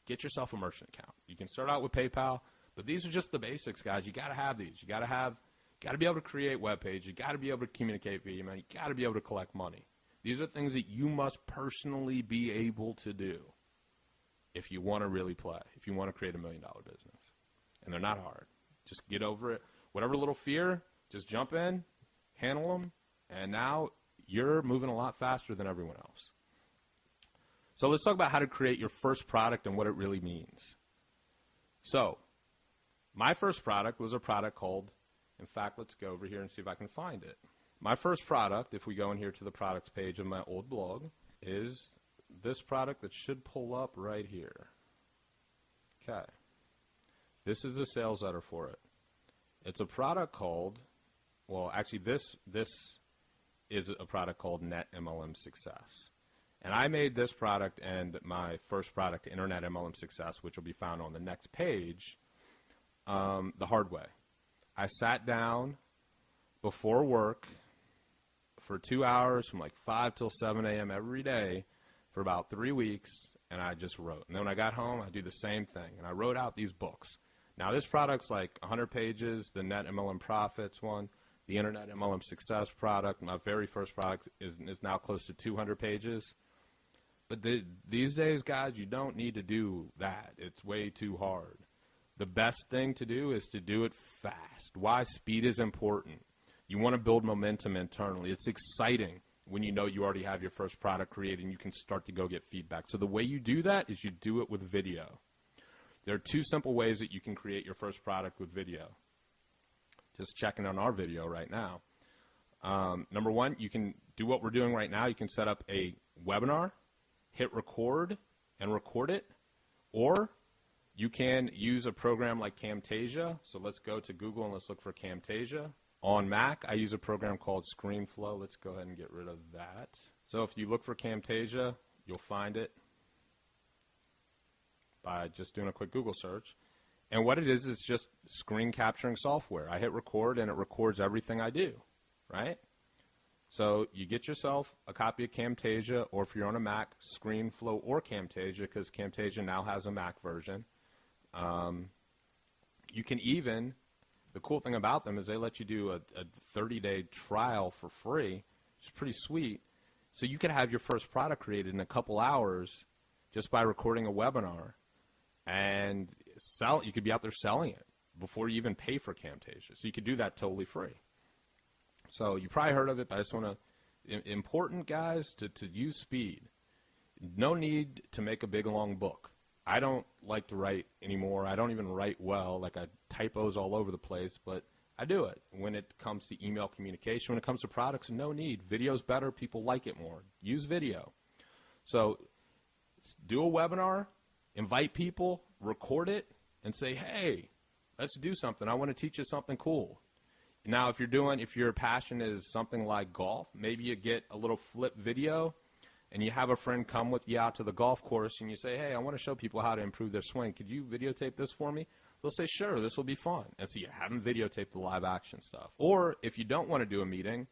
get yourself a merchant account. You can start out with PayPal, but these are just the basics, guys. You got to have these. You got to be able to create web pages. You got to be able to communicate via email. You got to be able to collect money. These are things that you must personally be able to do if you want to really play, if you want to create $1 million business. And they're not hard. Just get over it. Whatever little fear, just jump in, handle them, and now you're moving a lot faster than everyone else. So let's talk about how to create your first product and what it really means. So my first product was a product called, in fact, let's go over here and see if I can find it. My first product, if we go in here to the products page of my old blog, is this product that should pull up right here. Okay. This is a sales letter for it. It's a product called, well, actually this is a product called Net MLM Success. And I made this product and my first product, Internet MLM Success, which will be found on the next page, the hard way. I sat down before work for 2 hours from like 5 till 7 a.m. every day for about 3 weeks, and I just wrote. And then when I got home, I do the same thing, and I wrote out these books. Now, this product's like 100 pages, the Net MLM Profits one, the Internet MLM Success product. My very first product is now close to 200 pages. But these days, guys, you don't need to do that. It's way too hard. The best thing to do is to do it fast. Why? Speed is important. You want to build momentum internally. It's exciting when you know you already have your first product created and you can start to go get feedback. So the way you do that is you do it with video. There are 2 simple ways that you can create your first product with video. Just checking on our video right now. Number 1, you can do what we're doing right now. You can set up a webinar, hit record, and record it. Or you can use a program like Camtasia. So let's go to Google and let's look for Camtasia. On Mac, I use a program called ScreenFlow. Let's go ahead and get rid of that. So if you look for Camtasia, you'll find it by just doing a quick Google search. And what it is just screen capturing software. I hit record and it records everything I do, right? So you get yourself a copy of Camtasia, or if you're on a Mac, ScreenFlow or Camtasia, because Camtasia now has a Mac version. You can even, the cool thing about them is they let you do a 30-day trial for free, which is pretty sweet. So you could have your first product created in a couple hours just by recording a webinar, and you could be out there selling it before you even pay for Camtasia. So you could do that totally free. So you probably heard of it, but I just want to, important guys, to use speed. No need to make a big long book. I don't like to write anymore. I don't even write well. Like, I typos all over the place, but I do it. When it comes to email communication, when it comes to products, no need. Video's better. People like it more. Use video. So do a webinar, invite people, record it, and say, hey, let's do something. I want to teach you something cool. Now, if your passion is something like golf, maybe you get a little flip video and you have a friend come with you out to the golf course and you say, hey, I want to show people how to improve their swing. Could you videotape this for me? They'll say, sure, this will be fun. And so you have them videotape the live action stuff. Or if you don't want to do a meeting,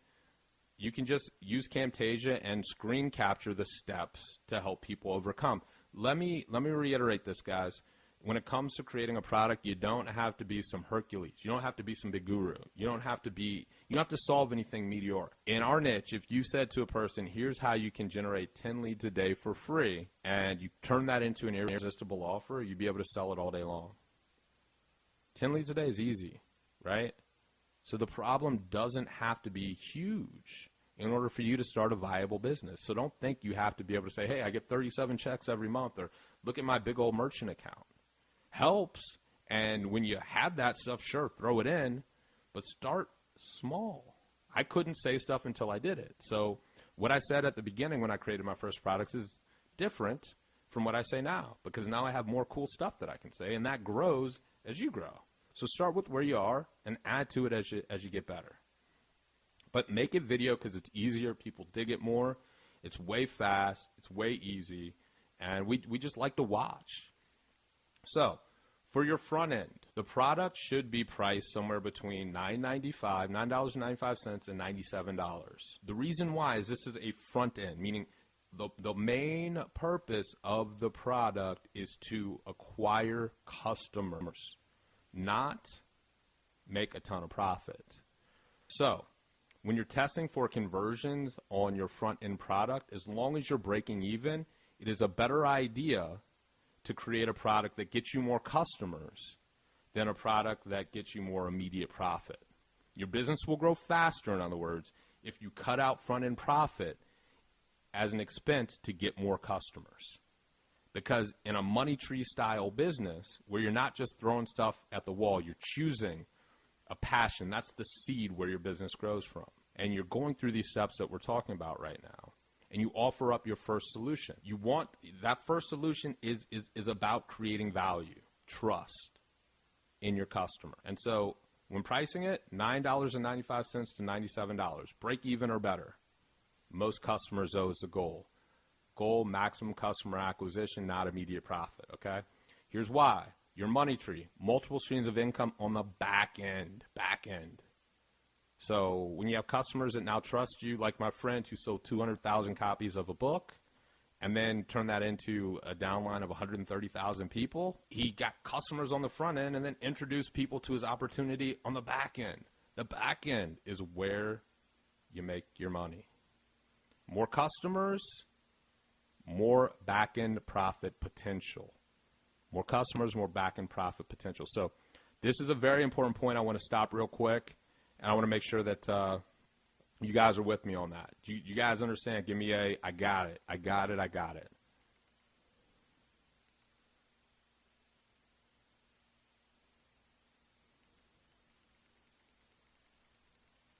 you can just use Camtasia and screen capture the steps to help people overcome. Let me reiterate this, guys. When it comes to creating a product, you don't have to be some Hercules. You don't have to be some big guru. You don't have to solve anything meteoric. In our niche, if you said to a person, here's how you can generate 10 leads a day for free, and you turn that into an irresistible offer, you'd be able to sell it all day long. 10 leads a day is easy, right? So the problem doesn't have to be huge in order for you to start a viable business. So don't think you have to be able to say, hey, I get 37 checks every month, or look at my big old merchant account. Helps, and when you have that stuff, sure, throw it in, but start small. I couldn't say stuff until I did it. So what I said at the beginning when I created my first products is different from what I say now, because now I have more cool stuff that I can say, and that grows as you grow. So start with where you are and add to it as you get better. But make it video because it's easier. People dig it more. It's way fast. It's way easy, and we just like to watch. So, for your front end, the product should be priced somewhere between $9.95 and $97. The reason why is this is a front end, meaning the main purpose of the product is to acquire customers, not make a ton of profit. So when you're testing for conversions on your front-end product, as long as you're breaking even, it is a better idea to create a product that gets you more customers than a product that gets you more immediate profit. Your business will grow faster, in other words, if you cut out front-end profit as an expense to get more customers. Because in a money tree style business where you're not just throwing stuff at the wall, you're choosing a passion. That's the seed where your business grows from. And you're going through these steps that we're talking about right now. And you offer up your first solution. You want that first solution is about creating value, trust in your customer. And so when pricing it, $9.95 to $97, break even or better. Most customers, though, is the goal. Goal, maximum customer acquisition, not immediate profit, okay? Here's why. Your money tree, multiple streams of income on the back end. So when you have customers that now trust you, like my friend who sold 200,000 copies of a book and then turned that into a downline of 130,000 people, he got customers on the front end and then introduced people to his opportunity on the back end. The back end is where you make your money. More customers, more back-end profit potential. More customers, more back-end profit potential. So this is a very important point. I want to stop real quick, and I want to make sure that you guys are with me on that. You guys understand? Give me I got it. I got it.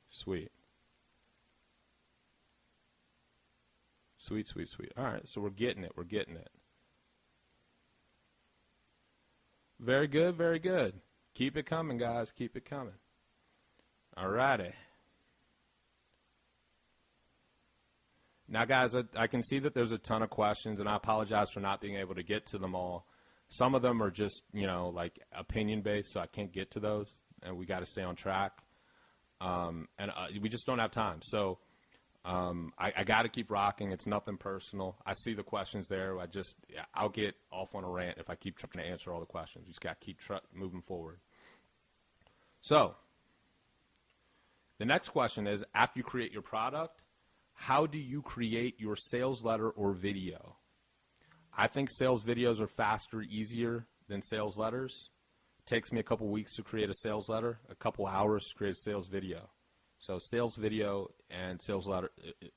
Sweet. Sweet. All right, so we're getting it. Very good. Keep it coming, guys. Keep it coming. All righty. Now, guys, I can see that there's a ton of questions, and I apologize for not being able to get to them all. Some of them are just, like opinion-based, so I can't get to those, and we got to stay on track. And we just don't have time. So I got to keep rocking. It's nothing personal. I see the questions there. I'll get off on a rant if I keep trying to answer all the questions. You just got to keep moving forward. So the next question is, after you create your product, how do you create your sales letter or video? I think sales videos are faster, easier than sales letters. It takes me a couple weeks to create a sales letter, a couple hours to create a sales video. So sales video and sales letter,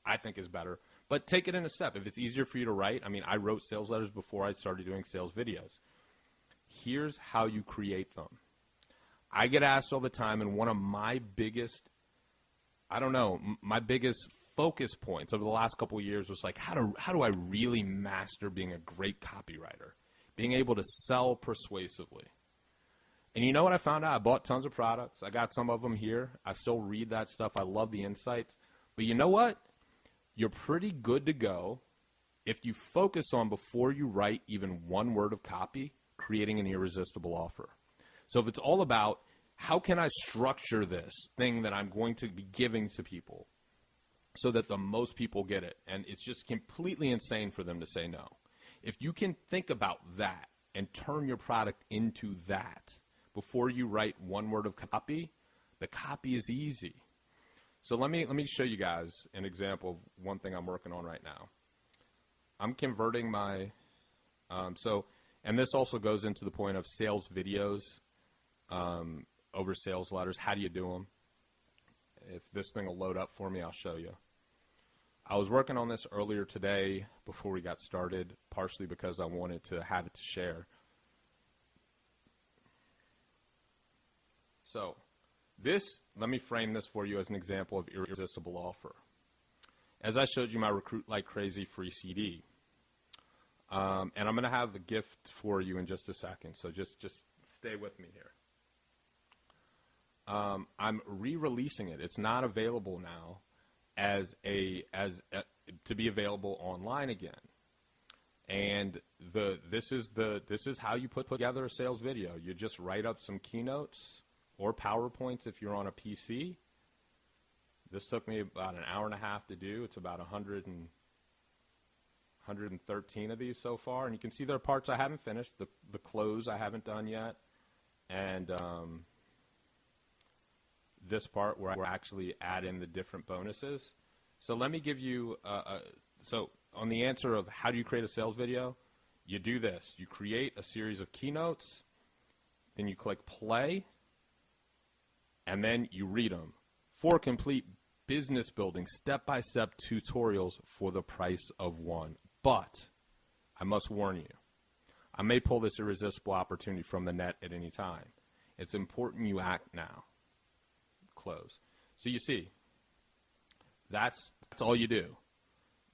I think, is better. But take it in a step. If it's easier for you to write, I wrote sales letters before I started doing sales videos. Here's how you create them. I get asked all the time, and one of my biggest, my biggest focus points over the last couple of years was like, how do I really master being a great copywriter, being able to sell persuasively? And you know what I found out? I bought tons of products. I got some of them here. I still read that stuff. I love the insights. But you know what? You're pretty good to go if you focus on, before you write even one word of copy, creating an irresistible offer. So if it's all about, how can I structure this thing that I'm going to be giving to people so that the most people get it? And it's just completely insane for them to say no. If you can think about that and turn your product into that, before you write one word of copy, the copy is easy. So let me show you guys an example of one thing I'm working on right now. I'm converting my, and this also goes into the point of sales videos over sales letters. How do you do them? If this thing will load up for me, I'll show you. I was working on this earlier today before we got started, partially because I wanted to have it to share. So let me frame this for you as an example of irresistible offer. As I showed you my Recruit Like Crazy free CD, and I'm going to have the gift for you in just a second, so just stay with me here. I'm re-releasing it. It's not available now to be available online again. And this is how you put together a sales video. You just write up some keynotes or PowerPoints if you're on a PC. This took me about an hour and a half to do. It's about 100 and 113 of these so far, and you can see there are parts I haven't finished. The close I haven't done yet, and this part where I actually add in the different bonuses. So let me give you, so on the answer of how do you create a sales video, you do this. You create a series of keynotes, then you click play, and then you read them. 4 complete business building step-by-step tutorials for the price of 1. But I must warn you, I may pull this irresistible opportunity from the net at any time. It's important you act now. Close. So you see, that's all you do.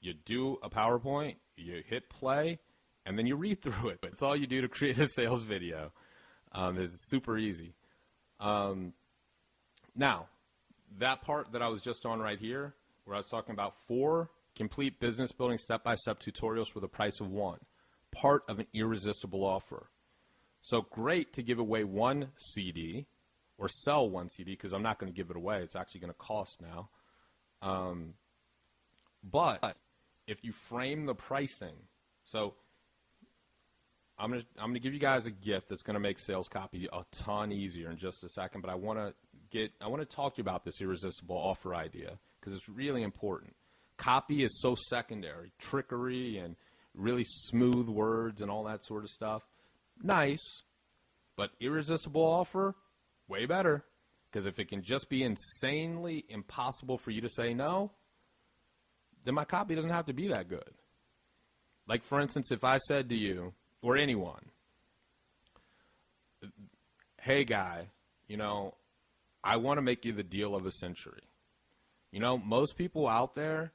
You do a PowerPoint, you hit play, and then you read through it. It's all you do to create a sales video. It's super easy. Now, that part that I was just on right here, where I was talking about 4 complete business building step-by-step tutorials for the price of 1, part of an irresistible offer. So great to give away 1 CD or sell 1 CD, because I'm not going to give it away. It's actually going to cost now. But if you frame the pricing, so I'm gonna give you guys a gift that's going to make sales copy a ton easier in just a second, but I want to talk to you about this irresistible offer idea because it's really important. Copy is so secondary. Trickery and really smooth words and all that sort of stuff, nice, but irresistible offer, way better, because if it can just be insanely impossible for you to say no, then my copy doesn't have to be that good. Like, for instance, if I said to you, or anyone, hey guy, I want to make you the deal of a century. Most people out there,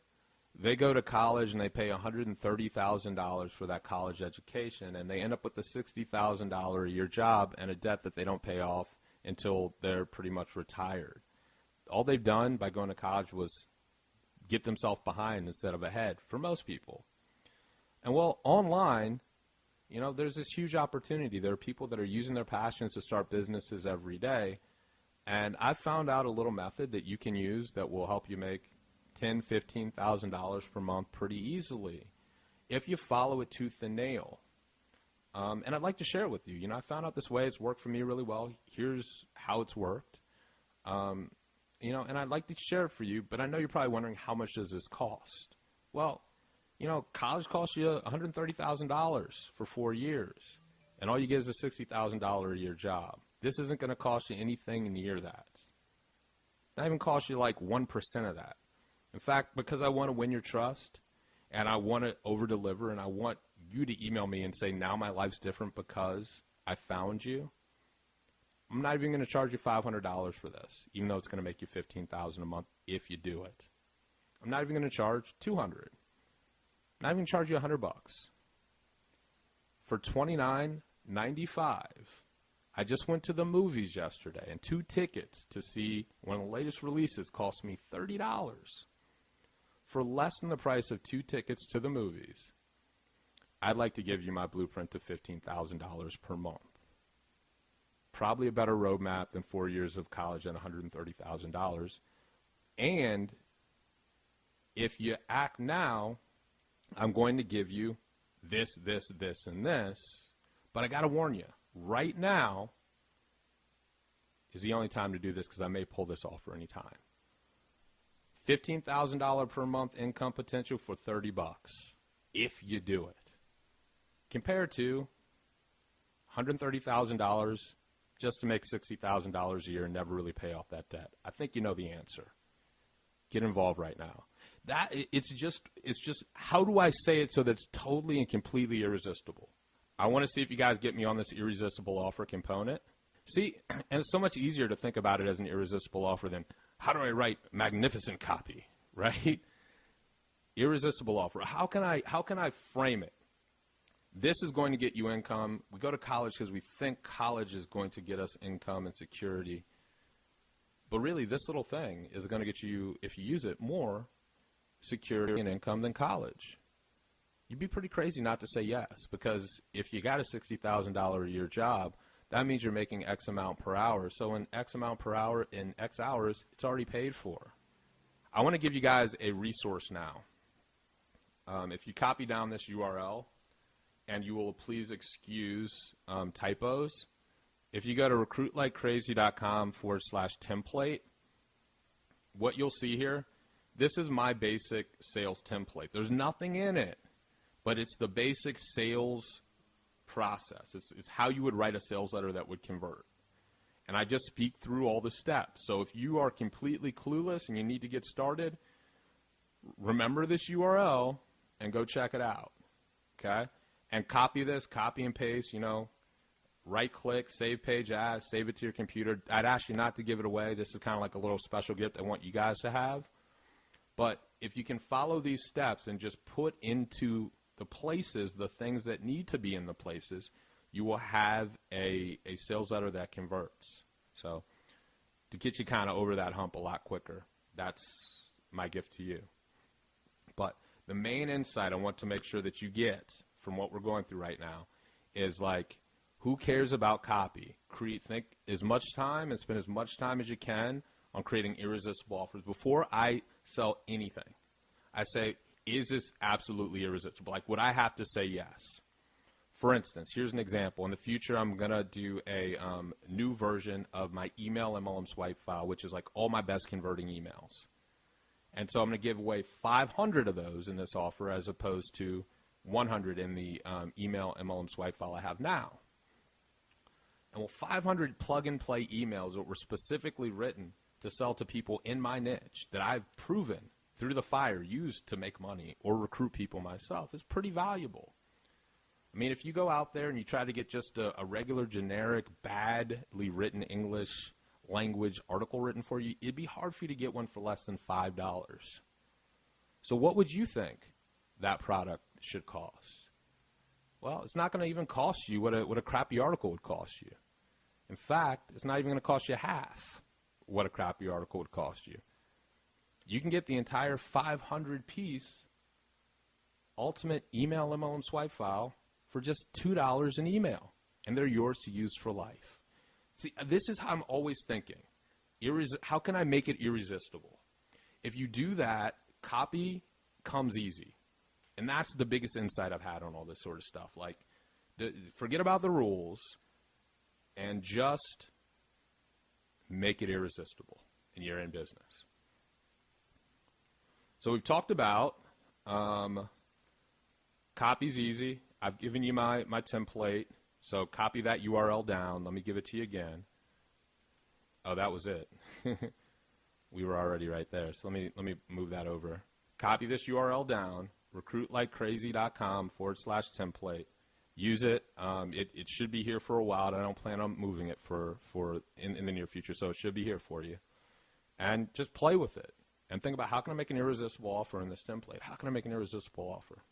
they go to college and they pay $130,000 for that college education, and they end up with a $60,000 a year job and a debt that they don't pay off until they're pretty much retired. All they've done by going to college was get themselves behind instead of ahead for most people. And well, online, there's this huge opportunity. There are people that are using their passions to start businesses every day. And I've found out a little method that you can use that will help you make $10,000, $15,000 per month pretty easily if you follow it tooth and nail. And I'd like to share it with you. I found out this way. It's worked for me really well. Here's how it's worked. And I'd like to share it for you, but I know you're probably wondering, how much does this cost? Well, college costs you $130,000 for 4 years, and all you get is a $60,000 a year job. This isn't going to cost you anything near that. Not even cost you like 1% of that. In fact, because I want to win your trust, and I want to over-deliver, and I want you to email me and say, now my life's different because I found you, I'm not even going to charge you $500 for this, even though it's going to make you $15,000 a month if you do it. I'm not even going to charge $200. Not even charge you $100. For $29.95, I just went to the movies yesterday, and 2 tickets to see one of the latest releases cost me $30. For less than the price of 2 tickets to the movies, I'd like to give you my blueprint to $15,000 per month. Probably a better roadmap than 4 years of college and $130,000. And if you act now, I'm going to give you this, this, this, and this. But I got to warn you, right now is the only time to do this because I may pull this off for any time. $15,000 per month income potential for $30 if you do it. Compared to $130,000 just to make $60,000 a year and never really pay off that debt. I think you know the answer. Get involved right now. It's just how do I say it so that it's totally and completely irresistible? I want to see if you guys get me on this irresistible offer component. See, and it's so much easier to think about it as an irresistible offer than how do I write magnificent copy, right? Irresistible offer. How can I frame it? This is going to get you income. We go to college because we think college is going to get us income and security. But really, this little thing is going to get you, if you use it, more security and income than college. You'd be pretty crazy not to say yes, because if you got a $60,000 a year job, that means you're making X amount per hour. So in X amount per hour, in X hours, it's already paid for. I want to give you guys a resource now. if you copy down this URL, and you will please excuse typos, if you go to recruitlikecrazy.com/template, what you'll see here, this is my basic sales template. There's nothing in it, but it's the basic sales process. It's how you would write a sales letter that would convert. And I just speak through all the steps. So if you are completely clueless and you need to get started, remember this URL and go check it out, okay? And copy this, copy and paste, right-click, save page as, save it to your computer. I'd ask you not to give it away. This is kind of like a little special gift I want you guys to have. But if you can follow these steps and just put into the places the things that need to be in the places, you will have a sales letter that converts. So to get you kind of over that hump a lot quicker, that's my gift to you. But the main insight I want to make sure that you get from what we're going through right now is like, who cares about copy? Think as much time and spend as much time as you can on creating irresistible offers. Before I sell anything, I say, is this absolutely irresistible? Like, would I have to say yes? For instance, here's an example. In the future, I'm going to do a new version of my email MLM swipe file, which is like all my best converting emails. And so I'm going to give away 500 of those in this offer as opposed to 100 in the email MLM swipe file I have now. And 500 plug-and-play emails that were specifically written to sell to people in my niche that I've proven through the fire used to make money or recruit people myself is pretty valuable. I mean, if you go out there and you try to get just a regular, generic, badly written English language article written for you, it'd be hard for you to get one for less than $5. So what would you think that product should cost? Well, it's not going to even cost you what a crappy article would cost you. In fact, it's not even going to cost you half what a crappy article would cost you. You can get the entire 500-piece ultimate email MLM swipe file for just $2 an email, and they're yours to use for life. See, this is how I'm always thinking. How can I make it irresistible? If you do that, copy comes easy. And that's the biggest insight I've had on all this sort of stuff. Like, forget about the rules and just make it irresistible, and you're in business. So we've talked about copy's easy. I've given you my template. So copy that URL down. Let me give it to you again. Oh, that was it. We were already right there. So let me move that over. Copy this URL down, recruitlikecrazy.com/template. Use it. It should be here for a while. I don't plan on moving it in the near future, so it should be here for you. And just play with it. And think about, how can I make an irresistible offer in this template? How can I make an irresistible offer?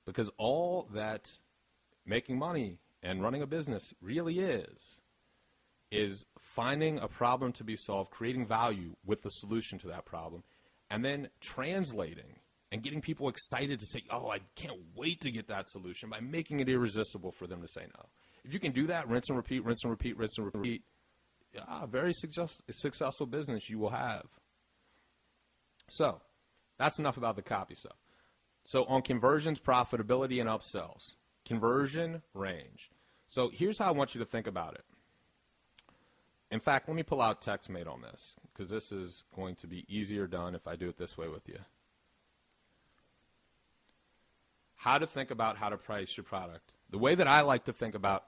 Because all that making money and running a business really is finding a problem to be solved, creating value with the solution to that problem, and then translating and getting people excited to say, oh, I can't wait to get that solution, by making it irresistible for them to say no. If you can do that, rinse and repeat, rinse and repeat, rinse and repeat, very successful business you will have. So that's enough about the copy stuff. So on conversions, profitability, and upsells, conversion range. So here's how I want you to think about it. In fact, let me pull out TextMate on this, because this is going to be easier done if I do it this way with you. How to think about how to price your product. The way that I like to think about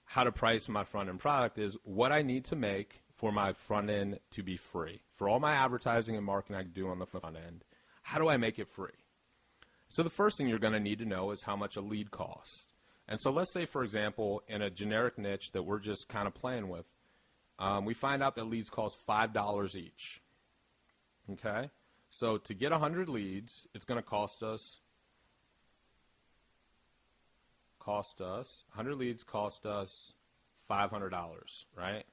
how to price my front-end product is what I need to make for my front end to be free. For all my advertising and marketing I do on the front end, how do I make it free? So the first thing you're going to need to know is how much a lead costs. And so let's say, for example, in a generic niche that we're just kind of playing with, we find out that leads cost $5 each. Okay? So to get 100 leads, it's going to cost us 100 leads cost us $500, right?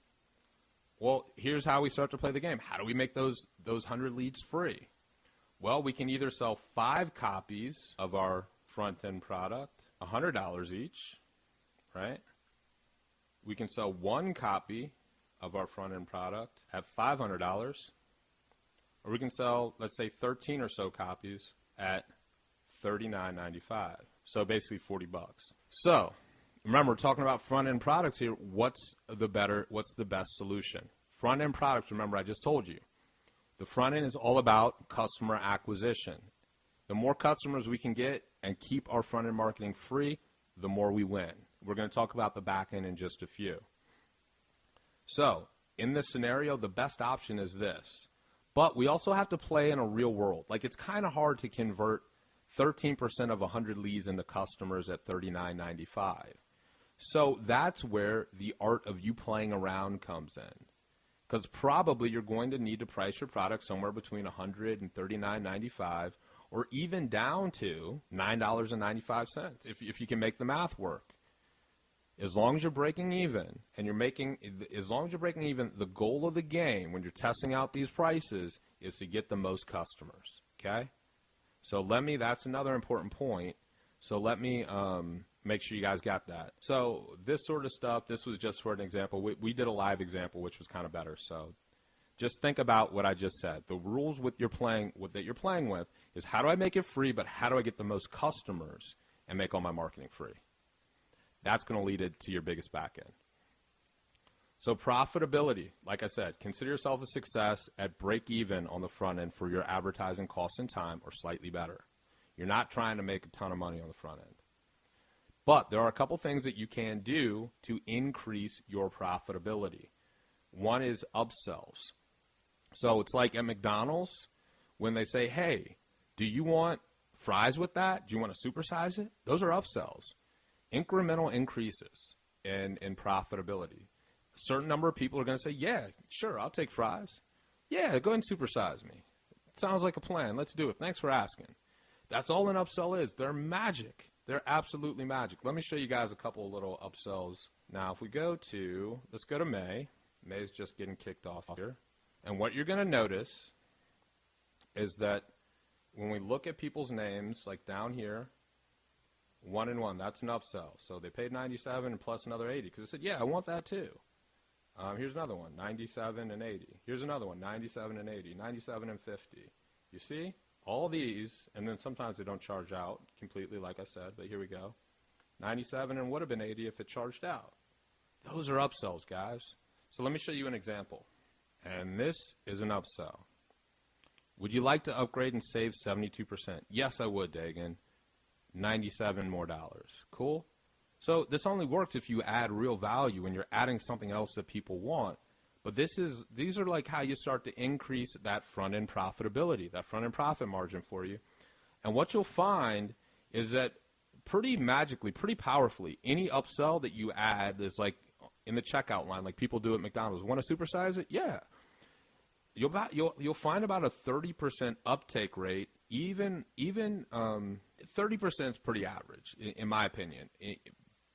Well, here's how we start to play the game. How do we make those 100 leads free? Well, we can either sell 5 copies of our front-end product, $100 each, right? We can sell 1 copy of our front-end product at $500, or we can sell, let's say, 13 or so copies at $39.95. So basically 40 bucks. So remember, we're talking about front-end products here. What's the best solution? Front-end products, remember, I just told you. The front end is all about customer acquisition. The more customers we can get and keep our front-end marketing free, the more we win. We're going to talk about the back end in just a few. So in this scenario, the best option is this. But we also have to play in a real world. Like, it's kind of hard to convert 13% of 100 leads into customers at $39.95. So that's where the art of you playing around comes in. Because probably you're going to need to price your product somewhere between $100 and $39.95, or even down to $9.95 if you can make the math work. As long as you're breaking even, the goal of the game when you're testing out these prices is to get the most customers, okay? So that's another important point. So let me make sure you guys got that. So this sort of stuff, this was just for an example. We did a live example, which was kind of better. So just think about what I just said. The rules that you're playing with is, how do I make it free, but how do I get the most customers and make all my marketing free? That's going to lead it to your biggest back end. So profitability, like I said, consider yourself a success at break even on the front end for your advertising costs and time, or slightly better. You're not trying to make a ton of money on the front end. But there are a couple things that you can do to increase your profitability. One is upsells. So it's like at McDonald's when they say, hey, do you want fries with that? Do you want to supersize it? Those are upsells. Incremental increases in profitability. A certain number of people are going to say, yeah, sure, I'll take fries. Yeah, go ahead and supersize me. Sounds like a plan. Let's do it. Thanks for asking. That's all an upsell is. They're magic. They're absolutely magic. Let me show you guys a couple of little upsells. Now, if we let's go to May. May's just getting kicked off here. And what you're going to notice is that when we look at people's names, like down here, 1 and 1, that's an upsell. So they paid $97 and plus another $80 because they said, yeah, I want that too. Here's another one, $97 and $80. Here's another one, $97 and $80, $97 and $50. You see? All these, and then sometimes they don't charge out completely, like I said, but here we go. 97 and would have been 80 if it charged out. Those are upsells, guys. So let me show you an example. And this is an upsell. Would you like to upgrade and save 72%? Yes, I would, Daegan. $97 more dollars. Cool? So this only works if you add real value and you're adding something else that people want. But these are like how you start to increase that front-end profitability, that front-end profit margin for you. And what you'll find is that pretty magically, pretty powerfully, any upsell that you add is like in the checkout line, like people do at McDonald's. Want to supersize it? Yeah. You'll find about a 30% uptake rate. Even 30% is pretty average, in my opinion.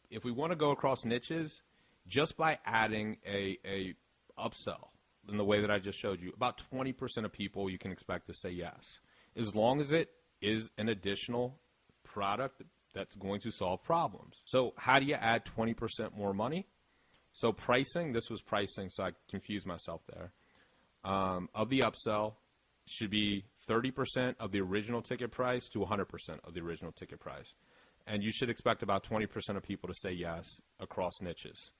If we want to go across niches, just by adding a upsell in the way that I just showed you, about 20% of people you can expect to say yes, as long as it is an additional product that's going to solve problems. So how do you add 20% more money? So pricing, this was pricing, so I confused myself there. Of the upsell should be 30% of the original ticket price to 100% of the original ticket price. And you should expect about 20% of people to say yes across niches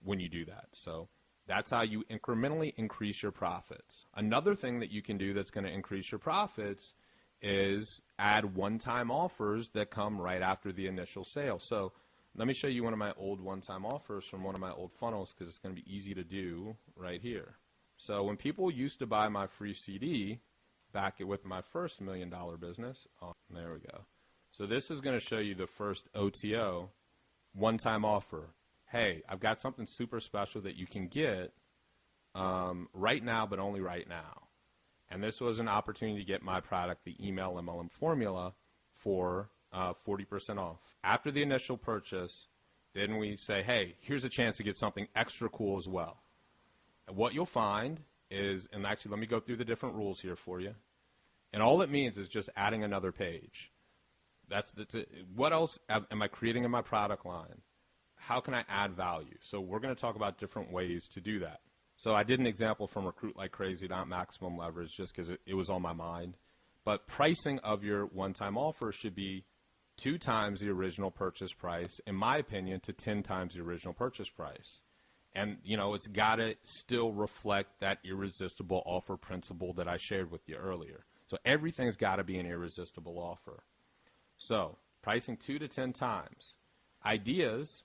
when you do that. So that's how you incrementally increase your profits. Another thing that you can do that's going to increase your profits is add one-time offers that come right after the initial sale. So let me show you one of my old one-time offers from one of my old funnels because it's going to be easy to do right here. So when people used to buy my free CD back with my first $1 million business, there we go. So this is going to show you the first OTO, one-time offer. Hey, I've got something super special that you can get right now, but only right now. And this was an opportunity to get my product, the email MLM formula, for 40% off. After the initial purchase, then we say, hey, here's a chance to get something extra cool as well. And what you'll find is, and actually let me go through the different rules here for you. And all it means is just adding another page. That's it. What else am I creating in my product line? How can I add value? So we're going to talk about different ways to do that. So I did an example from Recruit Like Crazy, not Maximum Leverage, just because it was on my mind. But pricing of your one-time offer should be 2 times the original purchase price, in my opinion, to 10 times the original purchase price. And, you know, it's got to still reflect that irresistible offer principle that I shared with you earlier. So everything's got to be an irresistible offer. So pricing 2 to 10 times. Ideas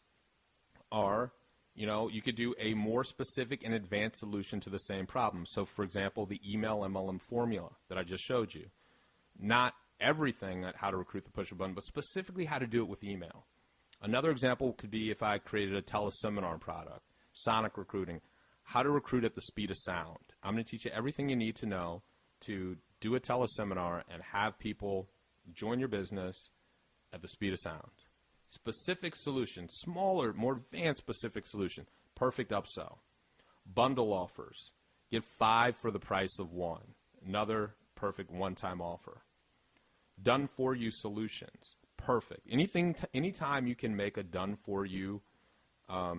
are, you know, you could do a more specific and advanced solution to the same problem. So, for example, the email MLM formula that I just showed you. Not everything at how to recruit the push a button, but specifically how to do it with email. Another example could be if I created a teleseminar product, sonic recruiting, how to recruit at the speed of sound. I'm going to teach you everything you need to know to do a teleseminar and have people join your business at the speed of sound. Specific solution, smaller, more advanced specific solution, perfect upsell. Bundle offers, get 5 for the price of 1. Another perfect one-time offer. Done-for-you solutions, perfect. Anytime you can make a done-for-you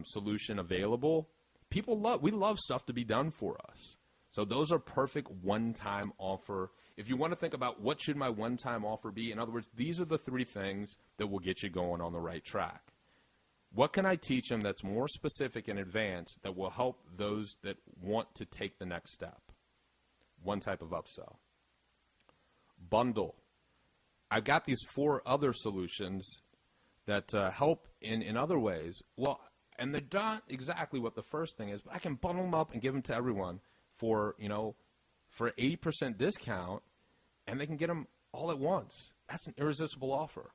solution available, we love stuff to be done for us. So those are perfect one-time offer. If you want to think about what should my one-time offer be, in other words, these are the 3 things that will get you going on the right track. What can I teach them that's more specific and advanced that will help those that want to take the next step? One type of upsell. Bundle. I've got these 4 other solutions that help in other ways. Well, and they're not exactly what the first thing is, but I can bundle them up and give them to everyone for, you know, for 80% discount, and they can get them all at once. That's an irresistible offer.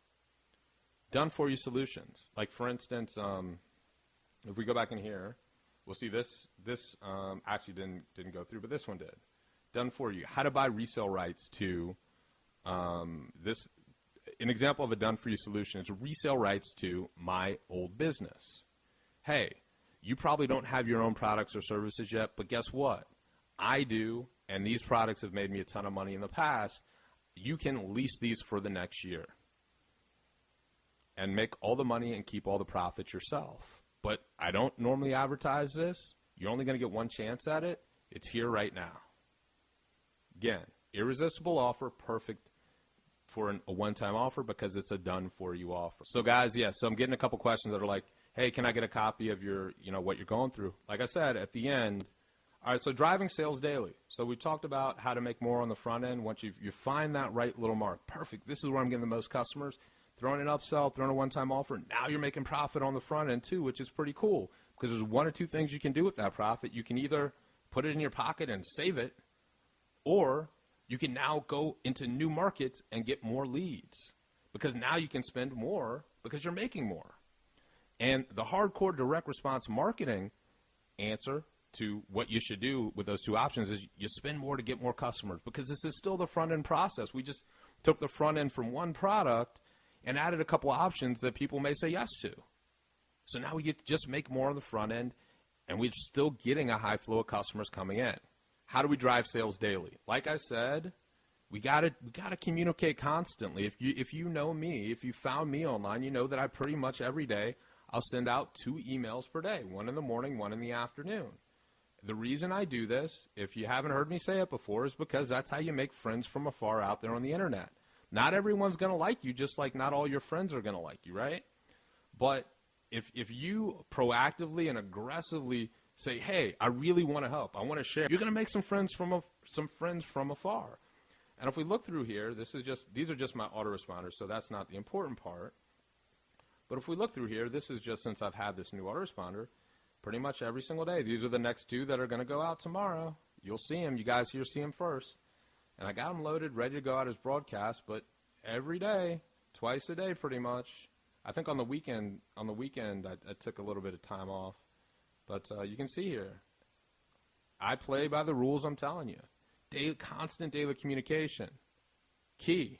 Done-for-you solutions. Like, for instance, if we go back in here, we'll see this actually didn't go through, but this one did. Done for you. How to buy resale rights to this. An example of a done-for-you solution is resale rights to my old business. Hey, you probably don't have your own products or services yet, but guess what? I do, and these products have made me a ton of money in the past. You can lease these for the next year and make all the money and keep all the profits yourself. But I don't normally advertise this. You're only going to get one chance at it. It's here right now. Again, irresistible offer, perfect for a one-time offer because it's a done-for-you offer. So guys, so I'm getting a couple questions that are like, hey, can I get a copy of your, what you're going through? Like I said, at the end, all right, so driving sales daily. So we talked about how to make more on the front end. Once you find that right little mark, perfect. This is where I'm getting the most customers. Throwing an upsell, throwing a one-time offer. Now you're making profit on the front end too, which is pretty cool because there's 1 or 2 things you can do with that profit. You can either put it in your pocket and save it, or you can now go into new markets and get more leads because now you can spend more because you're making more. And the hardcore direct response marketing answer to what you should do with those 2 options is you spend more to get more customers because this is still the front end process. We just took the front end from one product and added a couple options that people may say yes to. So now we get to just make more on the front end, and we're still getting a high flow of customers coming in. How do we drive sales daily? Like I said, we gotta communicate constantly. If you know me, if you found me online, you know that I pretty much every day I'll send out 2 emails per day, 1 in the morning, 1 in the afternoon. The reason I do this, if you haven't heard me say it before, is because that's how you make friends from afar out there on the internet. Not everyone's going to like you, just like not all your friends are going to like you, right? But if you proactively and aggressively say, hey, I really want to help, I want to share, you're going to make some friends from afar. And if we look through here, these are just my autoresponders, so that's not the important part. But if we look through here, this is just since I've had this new autoresponder, pretty much every single day. These are the next 2 that are going to go out tomorrow. You'll see them. You guys here see them first. And I got them loaded, ready to go out as broadcast, but every day, twice a day pretty much. I think on the weekend I took a little bit of time off. But you can see here, I play by the rules I'm telling you. Constant daily communication. Key.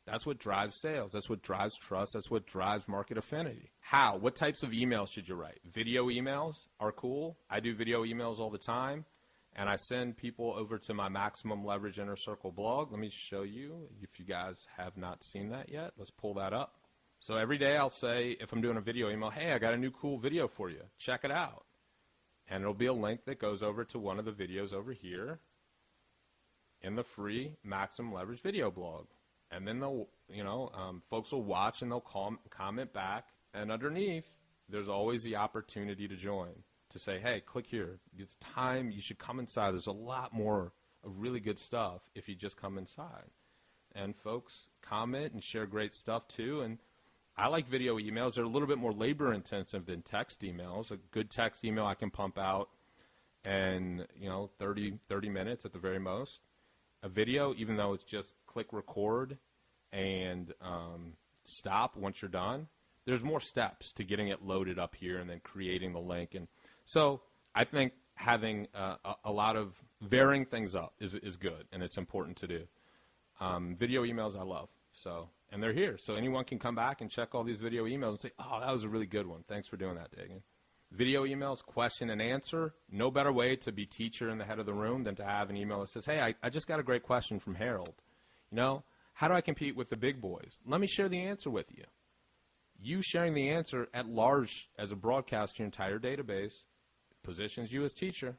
That's what drives sales. That's what drives trust. That's what drives market affinity. How? What types of emails should you write? Video emails are cool. I do video emails all the time. And I send people over to my Maximum Leverage Inner Circle blog. Let me show you if you guys have not seen that yet. Let's pull that up. So every day I'll say, if I'm doing a video email, hey, I got a new cool video for you. Check it out. And it'll be a link that goes over to one of the videos over here. in the free maximum leverage video blog. And then they'll, folks will watch and they'll comment back. And underneath, there's always the opportunity to join, to say, hey, click here. It's time. You should come inside. There's a lot more of really good stuff if you just come inside. And folks comment and share great stuff too. And I like video emails. They're a little bit more labor intensive than text emails. A good text email I can pump out in 30 minutes at the very most. A video, even though it's just click record and stop once you're done, there's more steps to getting it loaded up here and then creating the link. And so I think having a lot of varying things up is good, and it's important to do. Video emails I love, and they're here. So anyone can come back and check all these video emails and say, oh, that was a really good one. Thanks for doing that, Daegan. Video emails, question and answer. No better way to be teacher in the head of the room than to have an email that says, hey, I just got a great question from Harold. How do I compete with the big boys? Let me share the answer with you. You sharing the answer at large as a broadcast to your entire database positions you as teacher.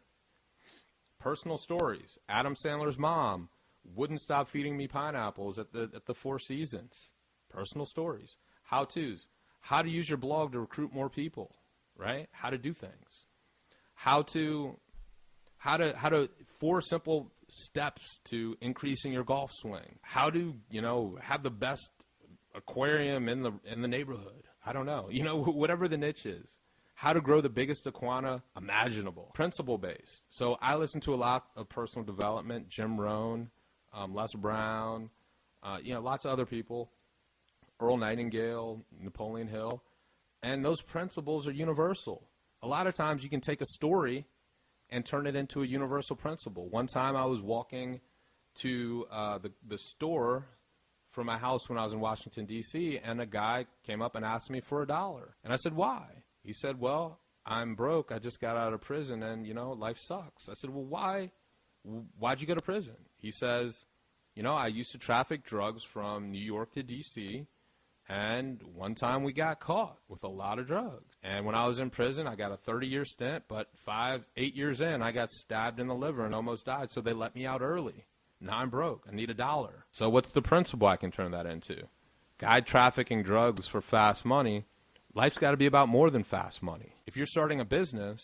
Personal stories. Adam Sandler's mom wouldn't stop feeding me pineapples at the Four Seasons. Personal stories. How-tos. How to use your blog to recruit more people, right? How to do things. How to 4 simple steps to increasing your golf swing. How to, have the best aquarium in the neighborhood. I don't know. Whatever the niche is. How to grow the biggest iguana imaginable. Principle-based. So I listen to a lot of personal development, Jim Rohn, Les Brown, lots of other people, Earl Nightingale, Napoleon Hill, and those principles are universal. A lot of times you can take a story and turn it into a universal principle. One time I was walking to the store from my house when I was in Washington, D.C., and a guy came up and asked me for $1. And I said, why? He said, well, I'm broke. I just got out of prison, and, life sucks. I said, well, why'd you go to prison? He says, I used to traffic drugs from New York to D.C., and one time we got caught with a lot of drugs. And when I was in prison, I got a 30-year stint, but 8 years in, I got stabbed in the liver and almost died, so they let me out early. Now I'm broke. I need $1. So what's the principle I can turn that into? Guy trafficking drugs for fast money. Life's got to be about more than fast money. If you're starting a business,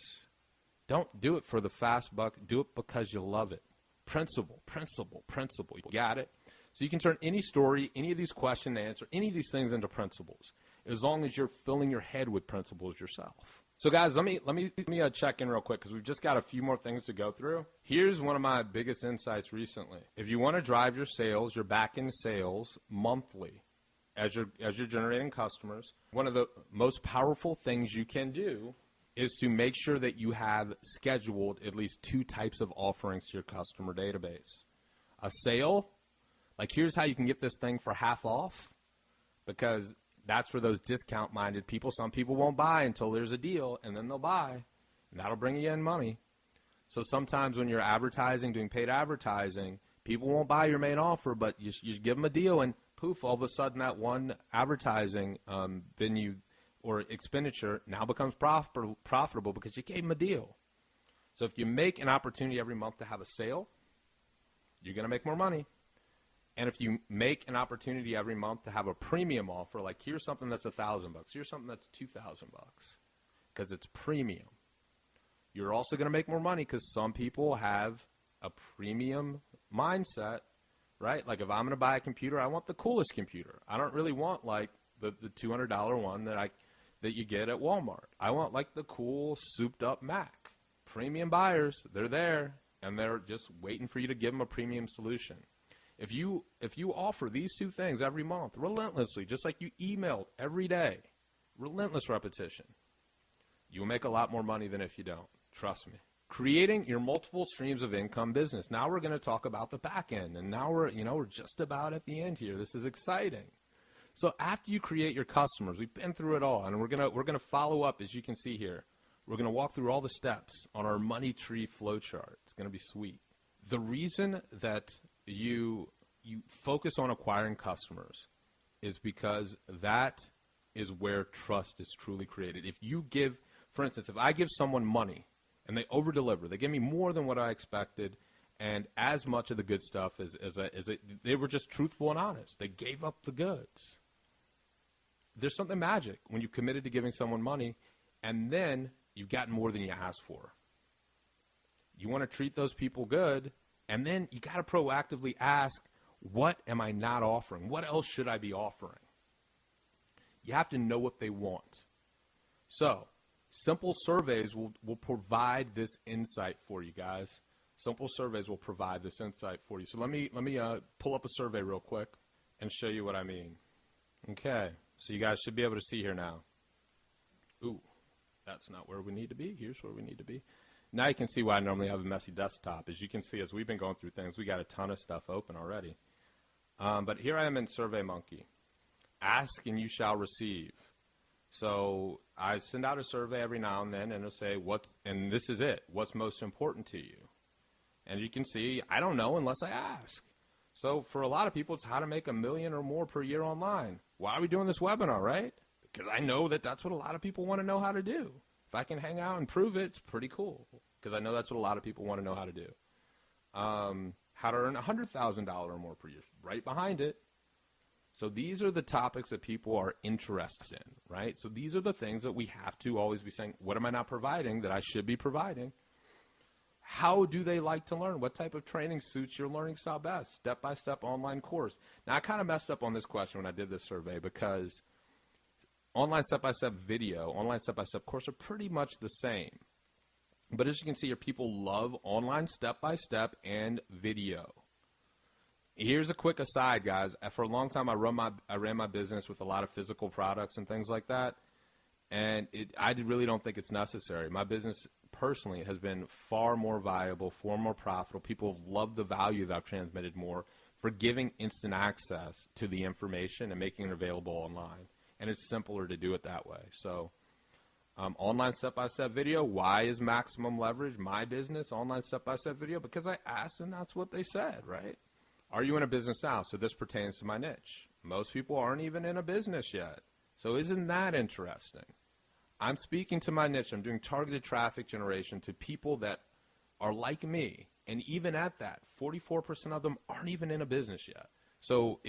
don't do it for the fast buck. Do it because you love it. Principle, principle, principle. You got it? So you can turn any story, any of these question and answer, any of these things into principles, as long as you're filling your head with principles yourself. So guys, let me check in real quick because we've just got a few more things to go through. Here's one of my biggest insights recently. If you want to drive your sales, your back-end sales monthly as you're generating customers, one of the most powerful things you can do is to make sure that you have scheduled at least 2 types of offerings to your customer database. A sale, like here's how you can get this thing for half off, because that's for those discount-minded people. Some people won't buy until there's a deal, and then they'll buy, and that'll bring you in money. So sometimes when you're advertising, doing paid advertising, people won't buy your main offer, but you give them a deal, and poof, all of a sudden that one advertising venue or expenditure now becomes profitable because you gave them a deal. So if you make an opportunity every month to have a sale, you're going to make more money. And if you make an opportunity every month to have a premium offer, like here's something that's $1,000, here's something that's $2,000, because it's premium. You're also going to make more money because some people have a premium mindset, right? Like if I'm going to buy a computer, I want the coolest computer. I don't really want like the $200 one that you get at Walmart. I want like the cool souped up Mac. Premium buyers, they're there, and they're just waiting for you to give them a premium solution. If you offer these 2 things every month, relentlessly, just like you emailed every day, relentless repetition, you'll make a lot more money than if you don't. Trust me. Creating your multiple streams of income business. Now we're going to talk about the back end, and now we're just about at the end here. This is exciting. So after you create your customers, we've been through it all, and we're going to follow up, as you can see here. We're going to walk through all the steps on our money tree flow chart. It's going to be sweet. The reason that you focus on acquiring customers is because that is where trust is truly created. If you give, for instance, if I give someone money and they over-deliver, they give me more than what I expected, And as much of the good stuff they were just truthful and honest. They gave up the goods. There's something magic when you've committed to giving someone money and then you've gotten more than you asked for. You want to treat those people good, and then you got to proactively ask, what am I not offering? What else should I be offering? You have to know what they want. So simple surveys will provide this insight for you guys. Simple surveys will provide this insight for you. So let me pull up a survey real quick and show you what I mean. Okay, so you guys should be able to see here now. Ooh, that's not where we need to be. Here's where we need to be. Now you can see why I normally have a messy desktop. As you can see, as we've been going through things, we got a ton of stuff open already. But here I am in SurveyMonkey. Ask and you shall receive. So I send out a survey every now and then, and it'll say, and this is it, what's most important to you? And you can see, I don't know unless I ask. So for a lot of people, it's how to make $1 million or more per year online. Why are we doing this webinar, right? Because I know that that's what a lot of people want to know how to do. If I can hang out and prove it, it's pretty cool. Because I know that's what a lot of people want to know how to do. How to earn $100,000 or more per year, right behind it. So these are the topics that people are interested in, right? So these are the things that we have to always be saying, what am I not providing that I should be providing? How do they like to learn? What type of training suits your learning style best? Step-by-step online course. Now, I kind of messed up on this question when I did this survey because online step-by-step video, online step-by-step course are pretty much the same. But as you can see here, people love online step-by-step and video. Here's a quick aside, guys. For a long time, I ran my business with a lot of physical products and things like that, and I really don't think it's necessary. My business personally has been far more viable, far more profitable. People have loved the value that I've transmitted more for giving instant access to the information and making it available online. And it's simpler to do it that way. So online step-by-step video, why is maximum leverage my business online step-by-step video? Because I asked and that's what they said, right? Are you in a business now? So this pertains to my niche. Most people aren't even in a business yet. So isn't that interesting? I'm speaking to my niche. I'm doing targeted traffic generation to people that are like me. And even at that, 44% of them aren't even in a business yet. So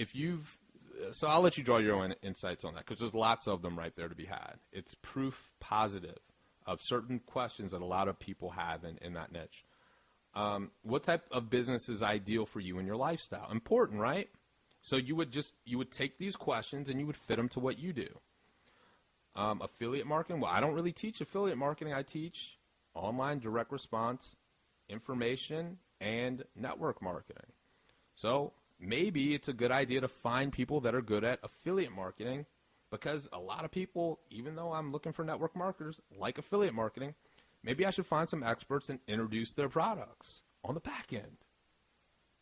so I'll let you draw your own insights on that because there's lots of them right there to be had. It's proof positive of certain questions that a lot of people have in that niche. What type of business is ideal for you and your lifestyle? Important, right? So you would take these questions and you would fit them to what you do. Affiliate marketing, well, I don't really teach affiliate marketing. I teach online direct response, information, and network marketing. So maybe it's a good idea to find people that are good at affiliate marketing because a lot of people, even though I'm looking for network marketers, like affiliate marketing, maybe I should find some experts and introduce their products on the back end.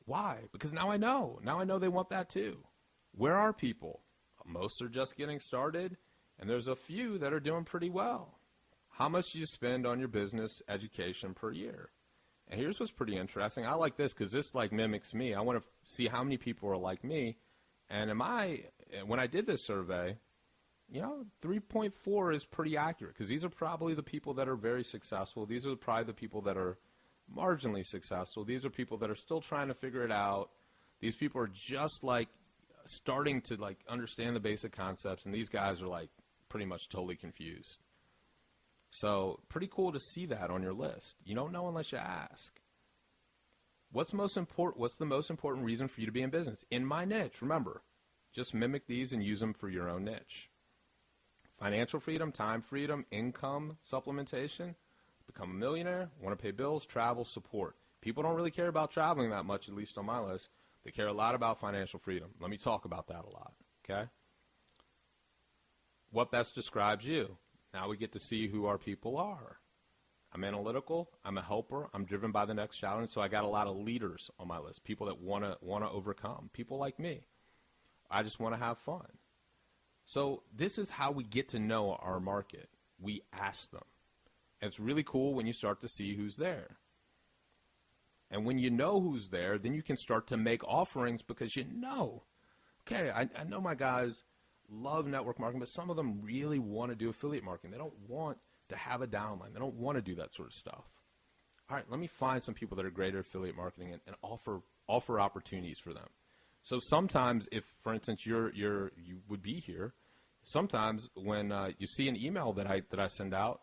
Why? Because now I know. Now I know they want that too. Where are people? Most are just getting started, and there's a few that are doing pretty well. How much do you spend on your business education per year? And here's what's pretty interesting. I like this because this like mimics me. I want to see how many people are like me. And when I did this survey, 3.4 is pretty accurate because these are probably the people that are very successful. These are probably the people that are marginally successful. These are people that are still trying to figure it out. These people are just like starting to like understand the basic concepts, and these guys are like pretty much totally confused. So pretty cool to see that on your list. You don't know unless you ask. What's the most important reason for you to be in business? In my niche, remember, just mimic these and use them for your own niche. Financial freedom, time freedom, income supplementation, become a millionaire, want to pay bills, travel, support. People don't really care about traveling that much, at least on my list. They care a lot about financial freedom. Let me talk about that a lot, okay? What best describes you? Now we get to see who our people are. I'm analytical. I'm a helper. I'm driven by the next challenge. So I got a lot of leaders on my list, people that want to overcome, people like me. I just want to have fun. So this is how we get to know our market. We ask them. And it's really cool when you start to see who's there. And when you know who's there, then you can start to make offerings because you know, okay, I know my guys love network marketing, but some of them really want to do affiliate marketing. They don't want to have a downline. They don't want to do that sort of stuff. all right, let me find some people that are great at affiliate marketing and offer opportunities for them. So sometimes if, for instance, you would be here, sometimes when you see an email that I send out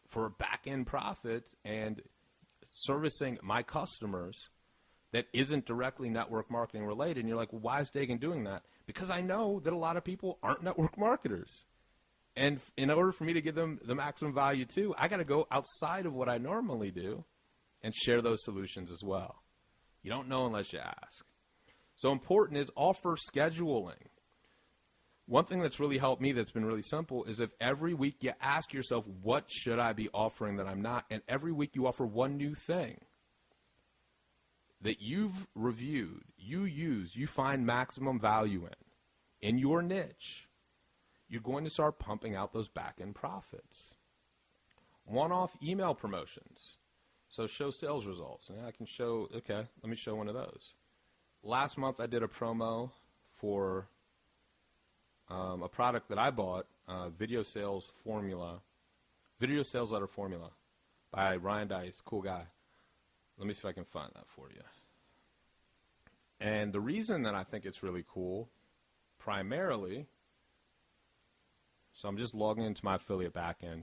for back-end profits and servicing my customers that isn't directly network marketing related, and you're like, well, why is Daegan doing that? Because I know that a lot of people aren't network marketers. And in order for me to give them the maximum value too, I got to go outside of what I normally do and share those solutions as well. You don't know unless you ask. So important is offer scheduling. One thing that's really helped me that's been really simple is if every week you ask yourself, what should I be offering that I'm not? And every week you offer one new thing that you've reviewed, you use, you find maximum value in your niche, you're going to start pumping out those back-end profits. One-off email promotions. So show sales results. And I can show, okay, let me show one of those. Last month I did a promo for a product that I bought, Video Sales Letter Formula by Ryan Dice, cool guy. Let me see if I can find that for you. And the reason that I think it's really cool, primarily, so I'm just logging into my affiliate backend,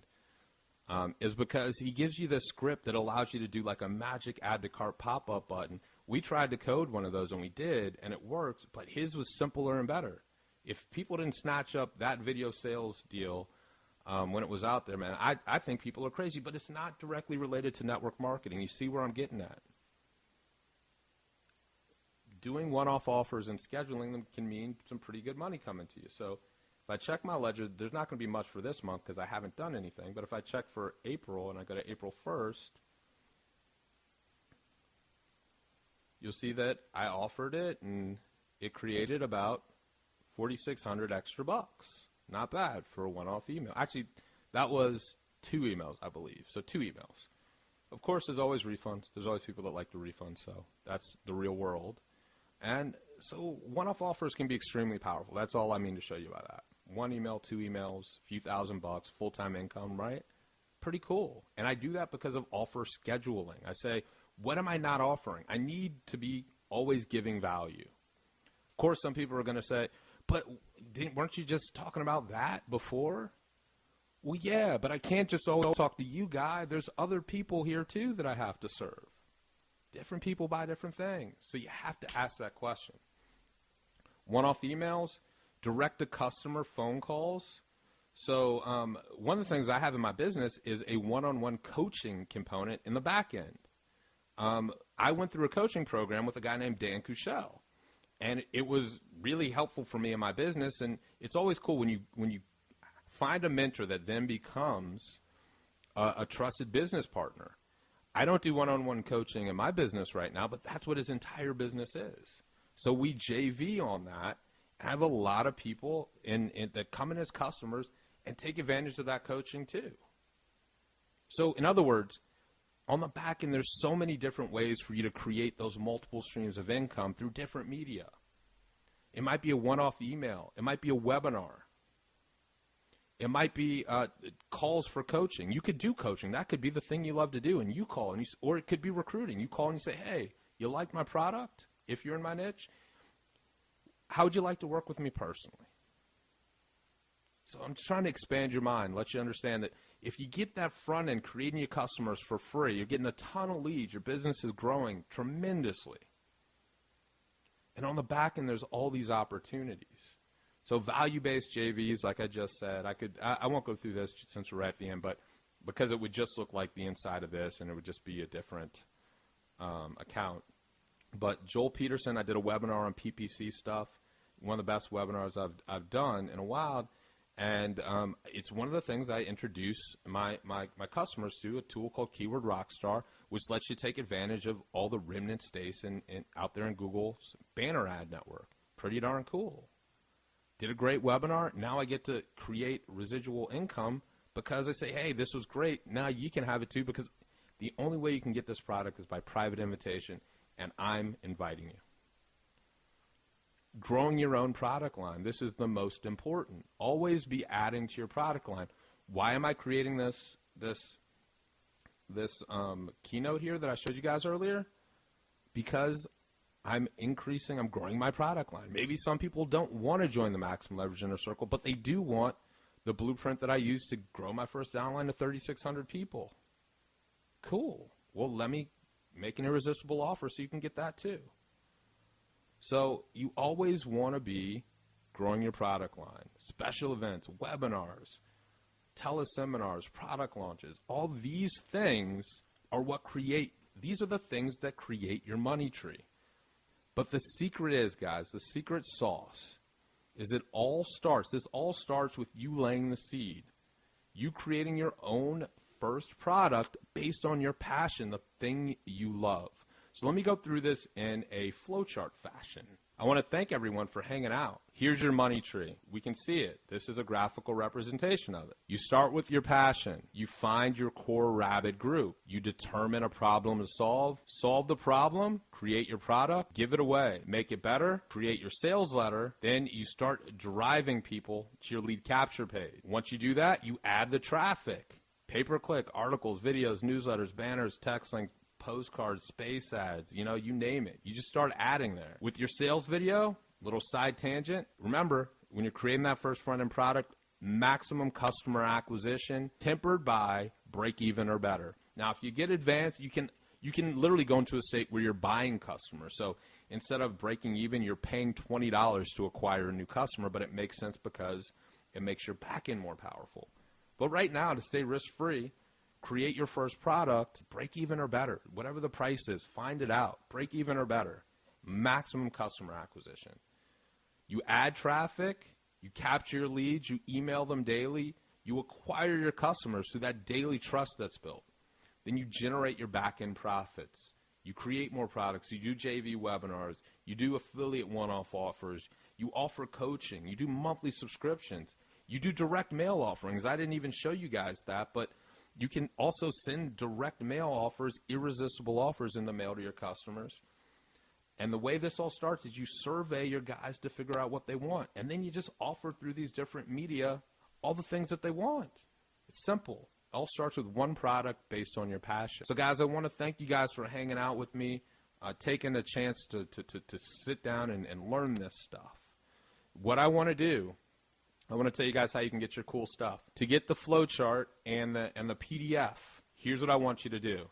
is because he gives you this script that allows you to do like a magic add to cart pop-up button. We tried to code one of those, and we did, and it worked, but his was simpler and better. If people didn't snatch up that video sales deal when it was out there, man, I think people are crazy, but it's not directly related to network marketing. You see where I'm getting at? Doing one-off offers and scheduling them can mean some pretty good money coming to you. So if I check my ledger, there's not going to be much for this month because I haven't done anything. But if I check for April and I go to April 1st, you'll see that I offered it and it created about 4,600 extra bucks. Not bad for a one-off email. Actually, that was 2 emails, I believe. So 2 emails. Of course, there's always refunds. There's always people that like to refund, so that's the real world. And so one-off offers can be extremely powerful. That's all I mean to show you by that. 1 email, 2 emails, a few $1,000, full-time income, right? Pretty cool. And I do that because of offer scheduling. I say, what am I not offering? I need to be always giving value. Of course, some people are going to say, but weren't you just talking about that before? Well, yeah, but I can't just always talk to you, guy. There's other people here, too, that I have to serve. Different people buy different things. So you have to ask that question. One-off emails, direct-to-customer phone calls. So one of the things I have in my business is a one-on-one coaching component in the back end. I went through a coaching program with a guy named Dan Kushel. And it was really helpful for me in my business. And it's always cool when you find a mentor that then becomes a trusted business partner. I don't do one-on-one coaching in my business right now, but that's what his entire business is. So we JV on that. And I have a lot of people that come in as customers and take advantage of that coaching too. So in other words, on the back end, there's so many different ways for you to create those multiple streams of income through different media. It might be a one-off email. It might be a webinar. It might be calls for coaching. You could do coaching. That could be the thing you love to do, and you call, or it could be recruiting. You call and you say, hey, you like my product? If you're in my niche, how would you like to work with me personally? So I'm just trying to expand your mind, let you understand that if you get that front end creating your customers for free, you're getting a ton of leads, your business is growing tremendously. And on the back end, there's all these opportunities. So value-based JVs, like I just said, I won't go through this since we're at the end, but because it would just look like the inside of this and it would just be a different account. But Joel Peterson, I did a webinar on PPC stuff, one of the best webinars I've done in a while. And it's one of the things I introduce my customers to, a tool called Keyword Rockstar, which lets you take advantage of all the remnant space out there in Google's banner ad network. Pretty darn cool. Did a great webinar. Now I get to create residual income because I say, hey, this was great. Now you can have it too, because the only way you can get this product is by private invitation, and I'm inviting you. Growing your own product line. This is the most important. Always be adding to your product line. Why am I creating this keynote here that I showed you guys earlier? Because I'm growing my product line. Maybe some people don't want to join the Maximum Leverage Inner Circle, but they do want the blueprint that I used to grow my first downline to 3,600 people. Cool. Well, let me make an irresistible offer so you can get that too. So you always want to be growing your product line, special events, webinars, teleseminars, product launches. All these things are these are the things that create your money tree. But the secret is, guys, the secret sauce is this all starts with you laying the seed. You creating your own first product based on your passion, the thing you love. So let me go through this in a flowchart fashion. I want to thank everyone for hanging out. Here's your money tree. We can see it. This is a graphical representation of it. You start with your passion. You find your core rabid group. You determine a problem to solve. Solve the problem. Create your product. Give it away. Make it better. Create your sales letter. Then you start driving people to your lead capture page. Once you do that, you add the traffic. Pay-per-click, articles, videos, newsletters, banners, text links, postcards, space ads, you name it. You just start adding there. With your sales video, little side tangent, remember, when you're creating that first front-end product, maximum customer acquisition, tempered by break even or better. Now, if you get advanced, you can literally go into a state where you're buying customers. So instead of breaking even, you're paying $20 to acquire a new customer, but it makes sense because it makes your back end more powerful. But right now, to stay risk-free, create your first product, break even or better. Whatever the price is, find it out. Break even or better. Maximum customer acquisition. You add traffic, you capture your leads, you email them daily, you acquire your customers through that daily trust that's built. Then you generate your back-end profits. You create more products. You do JV webinars. You do affiliate one-off offers. You offer coaching. You do monthly subscriptions. You do direct mail offerings. I didn't even show you guys that, but you can also send direct mail offers, irresistible offers in the mail to your customers. And the way this all starts is you survey your guys to figure out what they want. And then you just offer through these different media all the things that they want. It's simple. It all starts with one product based on your passion. So, guys, I want to thank you guys for hanging out with me, taking a chance to sit down and learn this stuff. What I want to do, I want to tell you guys how you can get your cool stuff. To get the flowchart and the PDF, here's what I want you to do.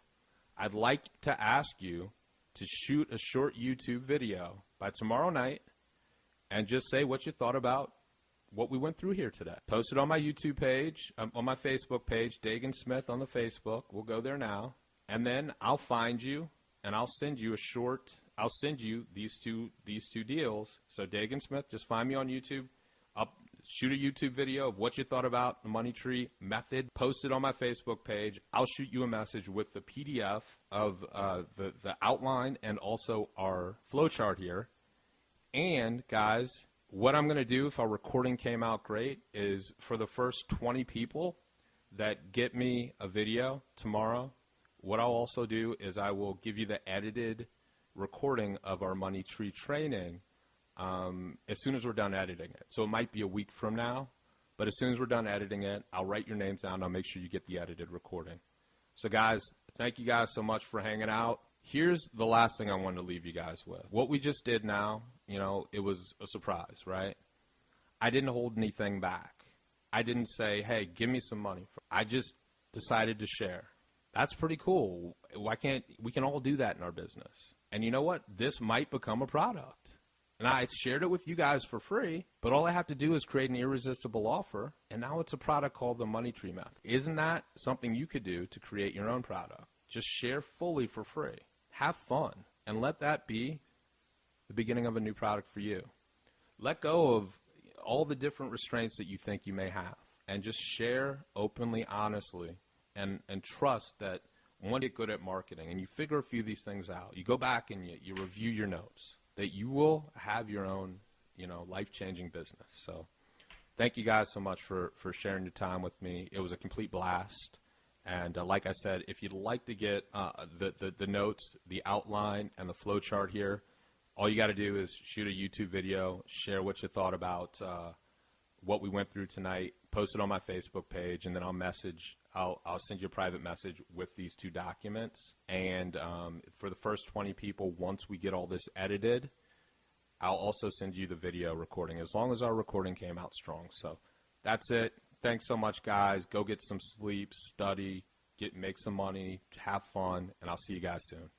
I'd like to ask you to shoot a short YouTube video by tomorrow night and just say what you thought about what we went through here today. Post it on my YouTube page, on my Facebook page, Daegan Smith on the Facebook. We'll go there now. And then I'll find you and I'll send you these two deals. So Daegan Smith, just find me on YouTube. Shoot a YouTube video of what you thought about the money tree method. Post it on my Facebook page. I'll shoot you a message with the PDF of the outline and also our flowchart here. And, guys, what I'm going to do if our recording came out great is for the first 20 people that get me a video tomorrow, what I'll also do is I will give you the edited recording of our money tree training as soon as we're done editing it. So it might be a week from now, but as soon as we're done editing it, I'll write your names down. I'll make sure you get the edited recording. So, guys, thank you guys so much for hanging out. Here's the last thing I wanted to leave you guys with. What we just did now, it was a surprise, right? I didn't hold anything back. I didn't say, hey, give me some money. I just decided to share. That's pretty cool. We can all do that in our business. And you know what? This might become a product. And I shared it with you guys for free, but all I have to do is create an irresistible offer, and now it's a product called the Money Tree Method. Isn't that something you could do to create your own product? Just share fully for free. Have fun, and let that be the beginning of a new product for you. Let go of all the different restraints that you think you may have, and just share openly, honestly, and trust that once you get good at marketing and you figure a few of these things out, you go back and you review your notes, that you will have your own, life-changing business. So thank you guys so much for sharing your time with me. It was a complete blast. And like I said, if you'd like to get the notes, the outline, and the flow chart here, all you got to do is shoot a YouTube video, share what you thought about what we went through tonight, post it on my Facebook page, and then I'll message I'll send you a private message with these 2 documents. And for the first 20 people, once we get all this edited, I'll also send you the video recording, as long as our recording came out strong. So that's it. Thanks so much, guys. Go get some sleep, study, make some money, have fun, and I'll see you guys soon.